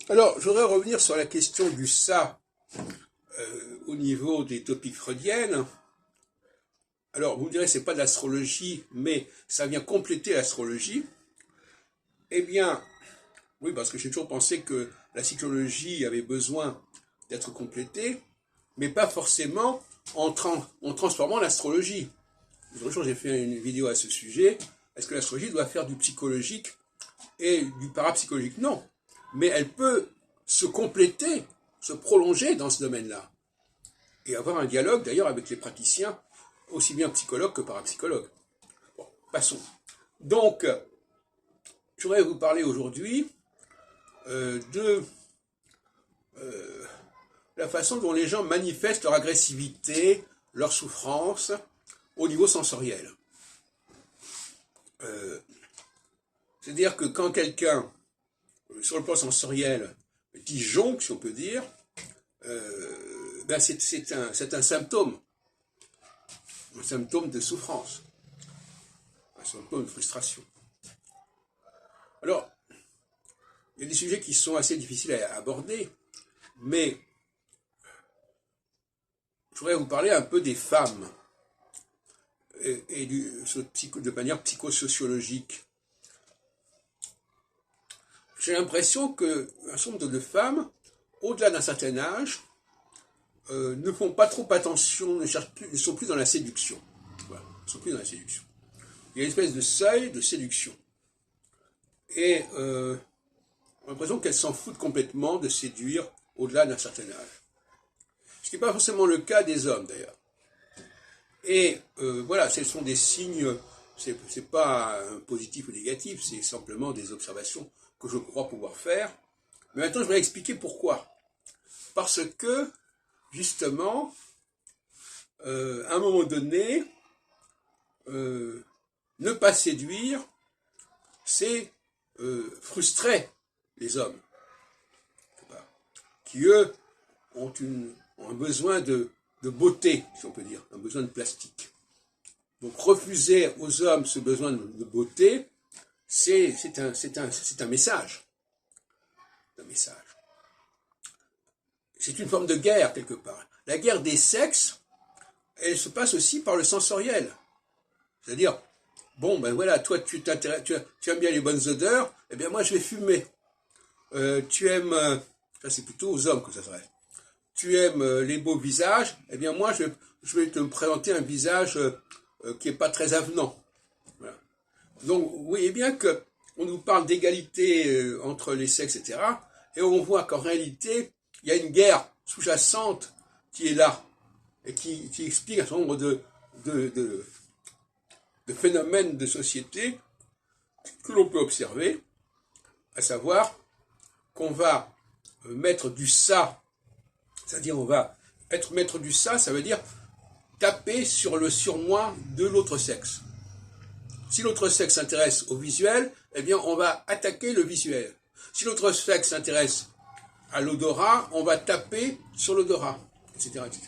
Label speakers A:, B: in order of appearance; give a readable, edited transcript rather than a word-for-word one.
A: Alors, je voudrais revenir sur la question du ça au niveau des topiques freudiennes. Alors, vous me direz, c'est pas de l'astrologie, mais ça vient compléter l'astrologie. Eh bien, oui, parce que j'ai toujours pensé que la psychologie avait besoin d'être complétée, mais pas forcément en transformant l'astrologie. L'autre jour, j'ai fait une vidéo à ce sujet. Est-ce que l'astrologie doit faire du psychologique et du parapsychologique? Non. Mais elle peut se compléter, se prolonger dans ce domaine-là. Et avoir un dialogue, d'ailleurs, avec les praticiens, aussi bien psychologues que parapsychologues. Bon, passons. Donc, je voudrais vous parler aujourd'hui de la façon dont les gens manifestent leur agressivité, leur souffrance au niveau sensoriel. C'est-à-dire que quand quelqu'un, sur le plan sensoriel, disjoncte, si on peut dire, ben c'est un symptôme de souffrance, un symptôme de frustration. Alors, il y a des sujets qui sont assez difficiles à aborder, mais je voudrais vous parler un peu des femmes et de manière psychosociologique. J'ai l'impression qu'un certain nombre de femmes, au-delà d'un certain âge, ne font pas trop attention, ne sont plus dans la séduction. Voilà, ne sont plus dans la séduction. Il y a une espèce de seuil de séduction. Et on a l'impression qu'elles s'en foutent complètement de séduire au-delà d'un certain âge. Ce qui n'est pas forcément le cas des hommes, d'ailleurs. Et voilà, ce sont des signes, c'est pas positif ou négatif, c'est simplement des observations que je crois pouvoir faire. Mais maintenant, je vais expliquer pourquoi. Parce que, justement, à un moment donné, ne pas séduire, c'est frustrer les hommes, qui eux ont un besoin de beauté, si on peut dire, un besoin de plastique. Donc refuser aux hommes ce besoin de beauté, c'est un message. Un message. C'est une forme de guerre, quelque part. La guerre des sexes, elle se passe aussi par le sensoriel. C'est-à-dire, bon, ben voilà, toi, tu aimes bien les bonnes odeurs, eh bien moi, je vais fumer. Tu aimes, ça c'est plutôt aux hommes que ça s'adresse. Tu aimes les beaux visages, eh bien moi, je vais te présenter un visage qui n'est pas très avenant. Voilà. Donc, vous voyez bien qu'on nous parle d'égalité entre les sexes, etc. Et on voit qu'en réalité, il y a une guerre sous-jacente qui est là et qui explique un certain nombre de phénomènes de société que l'on peut observer, à savoir qu'on va mettre du ça, c'est-à-dire on va être maître du ça, ça veut dire taper sur le surmoi de l'autre sexe. Si l'autre sexe s'intéresse au visuel, eh bien on va attaquer le visuel. Si l'autre sexe s'intéresse à l'odorat, on va taper sur l'odorat, etc., etc.